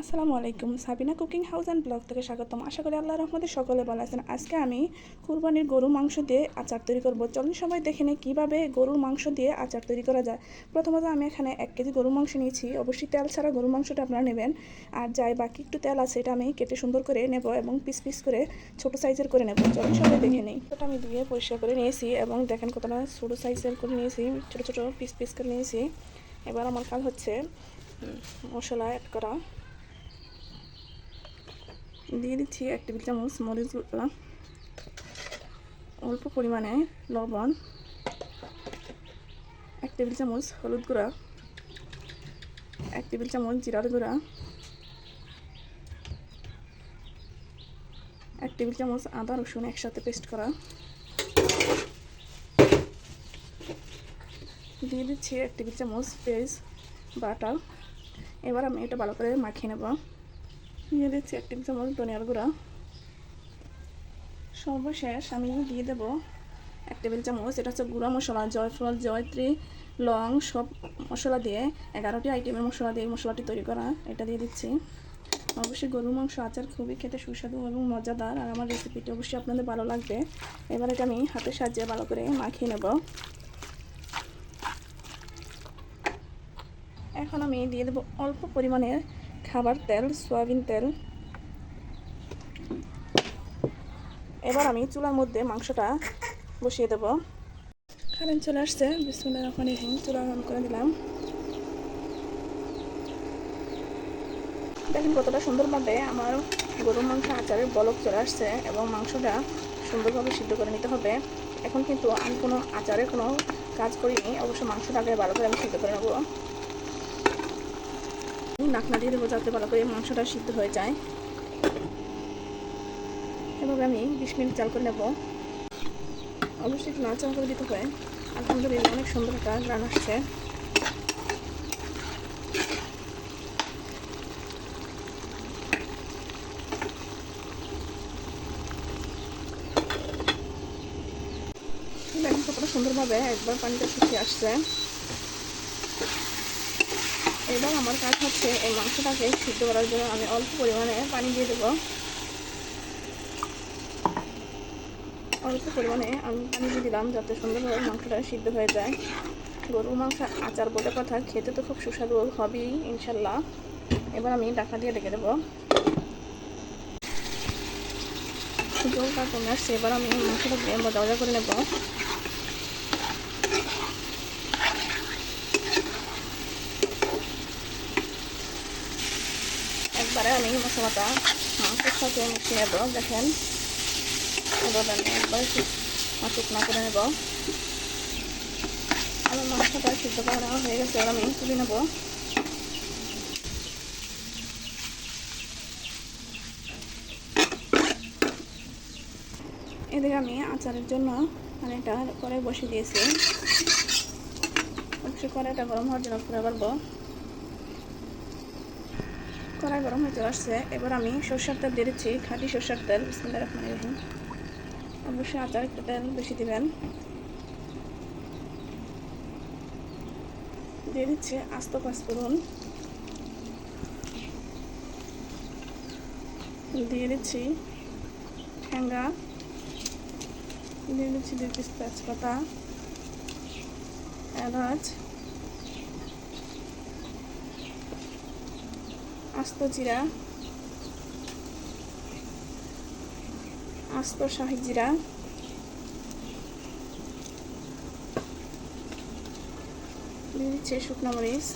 আসসালামু আলাইকুম, Sabina cooking house and blog থেকে স্বাগতম। আশা করি আল্লাহর রহমতে সকলে ভালো আছেন। আজকে আমি কুরবানির গরুর মাংস দিয়ে আচার তৈরি করব। চলুন সবাই দেখে নিই কীভাবে গরুর মাংস দিয়ে আচার তৈরি করা যায়। প্রথমত আমি এখানে 1 কেজি গরুর মাংস নিয়েছি। অবশ্যই তেল ছাড়া গরুর মাংসটা আপনারা নেবেন। আর যাই বাকি একটু তেল আছে এটা আমি কেটে সুন্দর করে নেব এবং পিস পিস করে ছোটো সাইজের করে নেব। চলুন সবাই দেখে নিই। ওটা আমি দিয়ে পরিষ্কার করে নিয়েছি এবং দেখেন কতটা ছোটো সাইজের করে নিয়েছি, ছোটো ছোটো পিস পিস করে নিয়েছি। এবার আমার কাজ হচ্ছে মশলা অ্যাড করা। দিয়ে দিচ্ছি 1 টেবিল চামচ মরিচ গুঁড়া, অল্প পরিমাণে লবণ, 1 টেবিল চামচ হলুদ গুঁড়া, 1 টেবিল চামচ জিরার গুঁড়া, 1 টেবিল চামচ আদা রসুন একসাথে পেস্ট করা। দিয়ে দিচ্ছি 1 টেবিল চামচ পেঁয়াজ বাটা। এবার আমি এটা ভালো করে মাখিয়ে নেব। দিয়ে দিচ্ছি 1 টেবিল চামচ ধনিয়ার গুঁড়া। সর্বশেষ আমি দিয়ে দেব 1 টেবিল চামচ, এটা হচ্ছে গুঁড়া মশলা, জয়ফল, জয়ত্রী, লং সব মশলা দিয়ে 11টি আইটেমের মশলা দিয়ে মশলাটি তৈরি করা। এটা দিয়ে দিচ্ছি। অবশ্যই গরুর মাংস আচার খুবই খেতে সুস্বাদু এবং মজাদার, আর আমার রেসিপিটি অবশ্যই আপনাদের ভালো লাগবে। এবার এটা আমি হাতের সাহায্যে ভালো করে মাখিয়ে নেব। এখন আমি দিয়ে দেব অল্প পরিমাণে খাবার তেল, সয়াবিন তেল। এবার আমি চুলার মধ্যে মাংসটা বসিয়ে দেব। কারেন্ট চলে আসছে, বিসমিল্লাহির রহমানির রহিম। চুলা অন করে দিলাম। দেখেন কতটা সুন্দরভাবে আমার গরুর মাংস আচারের বলক চলে আসছে এবং মাংসটা সুন্দরভাবে সিদ্ধ করে নিতে হবে। এখন কিন্তু আমি কোনো আচারের কোনো কাজ করিনি, অবশ্য মাংসটা আগে ভালো করে আমি সিদ্ধ করে নেব। নাকনা দিয়ে দেবো যাতে ভালো করে মাংসটা সিদ্ধ হয়ে যায়। এভাবে আমি 20 মিনিট চাল করে নেব। অবশ্যই একটু নাড়াচাড়া করে দিতে হয়। আলহামদুলিল্লাহ অনেক সুন্দর একটা গ্রান আসছে। দেখেন কতটা সুন্দরভাবে একবার পানিটা শুকিয়ে আসছে। এবার আমার কাজ হচ্ছে এই মাংসটাকে সিদ্ধ করার জন্য আমি অল্প পরিমাণে পানি দিয়ে দেবো। অল্প পরিমাণে আমি পানি দিয়ে দিলাম যাতে সুন্দরভাবে মাংসটা সিদ্ধ হয়ে যায়। গরুর মাংস আচার বলে কথা, খেতে তো খুব সুস্বাদু হবেই ইনশাল্লাহ। এবার আমি ঢাকা দিয়ে ঢেকে দেবো। জলটা কমে আসছে, এবার আমি মাংসটা দিয়ে ভাজা ভাজা করে নেব। একবারে আমি মশলাটা মাংসের সাথে মিশিয়ে নেব। দেখেন এবার আমি একবার শুকনা করে নেব। আমার মাংসটা সিদ্ধ করা নেওয়া হয়ে গেছে, এবার আমি তুলে নেব। এদিকে আমি আচারের জন্য পানিটা কড়াই বসিয়ে দিয়েছি। অবশ্যই কড়াইটা গরম হওয়ার জন্য করে পারবো। কড়াই গরম হয়ে চলে আসছে, এবার আমি সরষের তেল দিয়ে দিচ্ছি, খাঁটি সরষের তেল। বিসমিল্লাহির রহমানির রহিম। অবশ্যই আচার একটু তেল বেশি দিবেন। দিয়ে দিচ্ছি আস্ত পাঁচফোড়ন, দিয়ে দিচ্ছি ঠ্যাঙ্গা, দিয়ে দিচ্ছি 2 পিস তেজপাতা, এলাচ, আস্ত জিরা, আস্ত শাহি জিরা, দিয়ে দিচ্ছি শুকনো মরিচ।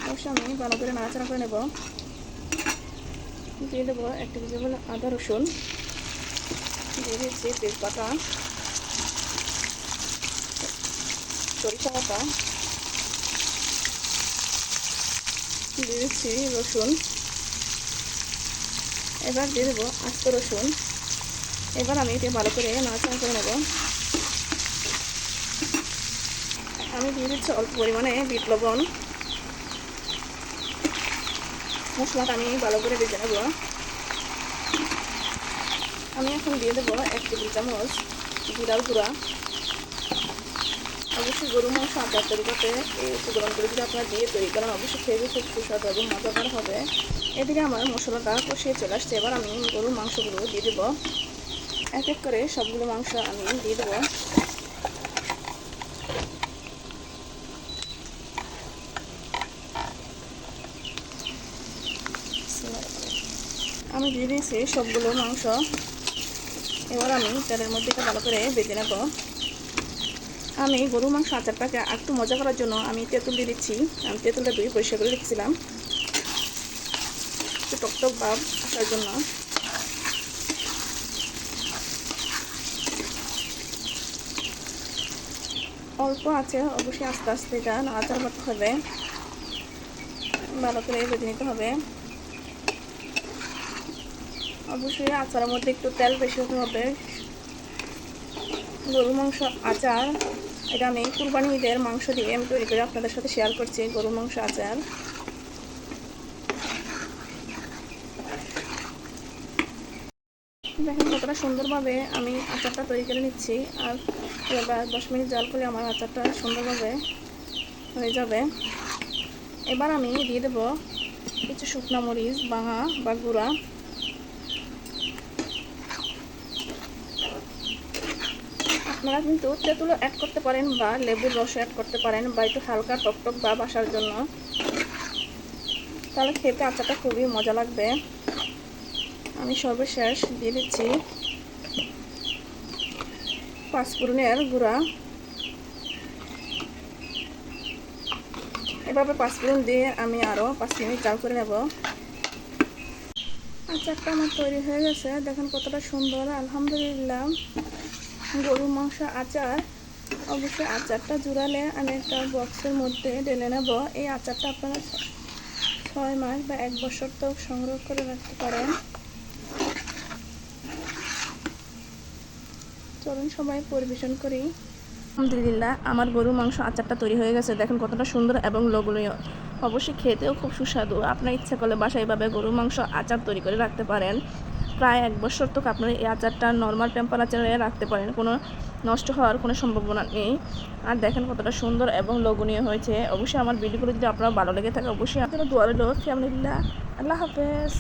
অবশ্যই আমি ভালো করে নাড়াচাড়া করে নেব। দিয়ে দেবো 1 টেবিল চামচ আদা রসুন, দিয়ে দিচ্ছি তেজপাতা, সরিষা বাটা, দিয়ে দিচ্ছি রসুন। এবার দিয়ে দেবো আস্ত রসুন। এবার আমি এটা ভালো করে নাড়াচাড়া করে নেব। আমি দিয়ে দিচ্ছি অল্প পরিমাণে বিট লবণ। মশলাটা আমি ভালো করে ভেজে নেব। আমি এখন দিয়ে দেবো 1 টেবিল চামচ জিরার গুঁড়া, অবশ্যই গরু মাংস আচার তৈরি করতে এই উপকরণগুলো যদি আপনারা দিয়ে তৈরি করেন অবশ্যই খেতে খুব সুস্বাদু এবং মজাদার হবে। এদিকে আমার মশলাটা কষিয়ে চলে আসছে। এবার আমি গরুর মাংসগুলো দিয়ে দেবো। এক এক করে সবগুলো মাংস আমি দিয়ে দেবো। আমি দিয়ে দিয়েছি সবগুলো মাংস। এবার আমি তেলের মধ্যে ভালো করে ভেজে নেব। আমি গরুর মাংস আচারটাকে একটু মজা করার জন্য আমি তেঁতুল দিয়ে দিচ্ছি। আমি তেঁতুলটা ধুয়ে পরিষ্কার করে রেখেছিলাম একটু টকটক ভাব আসার জন্য। অল্প আছে, অবশ্যই আস্তে আস্তে এটা নাড়াচাড়া করতে হবে, ভালো করে ভেজে নিতে হবে। অবশ্যই আচারের মধ্যে একটু তেল বেশি হতে হবে। গরুর মাংস আচার এটা আমি কুরবানি ঈদের মাংস দিয়ে আমি তৈরি করে আপনাদের সাথে শেয়ার করছি। গরুর মাংস আচার দেখেন কতটা সুন্দরভাবে আমি আচারটা তৈরি করে নিচ্ছি। আর এবার 10 মিনিট জাল করলে আমার আচারটা সুন্দরভাবে হয়ে যাবে। এবার আমি দিয়ে দেবো কিছু শুকনো মরিচ ভাঙা বা গুঁড়া। আপনারা কিন্তু তেঁতুলও অ্যাড করতে পারেন বা লেবুর রসও অ্যাড করতে পারেন বা একটু হালকা টকটক ভাব আসার জন্য, তাহলে খেতে আচারটা খুবই মজা লাগবে। আমি সর্বশেষ দিয়ে দিচ্ছি পাঁচফোড়নের গুঁড়া। এভাবে পাঁচফোড়ন দিয়ে আমি আরও 5 মিনিট জাল করে নেব। আচারটা আমার তৈরি হয়ে গেছে, দেখেন কতটা সুন্দর। আলহামদুলিল্লাহ, গরুর মাংস আচার। অবশ্যই আচারটা জুড়ালে আমি একটা বক্সের মধ্যে ঢেলে নেব। এই আচারটা আপনারা 6 মাস বা 1 বছর তো সংগ্রহ করে রাখতে পারেন। চলুন সবাই পরিবেশন করি। আলহামদুলিল্লাহ, আমার গরুর মাংস আচারটা তৈরি হয়ে গেছে, দেখেন কতটা সুন্দর এবং লোভনীয়। অবশ্যই খেতেও খুব সুস্বাদু। আপনার ইচ্ছা করলে বাসায় এভাবে গরুর মাংস আচার তৈরি করে রাখতে পারেন। প্রায় 1 বছর তো আপনারা এই আচারটা নর্মাল টেম্পারেচারে রাখতে পারেন, কোনো নষ্ট হওয়ার কোনো সম্ভাবনা নেই। আর দেখেন কতটা সুন্দর এবং লোভনীয় হয়েছে। অবশ্যই আমার ভিডিওগুলো যদি আপনার ভালো লেগে থাকে অবশ্যই আপনারা দোয়া রইল। ফি আল্লাহ হাফেজ।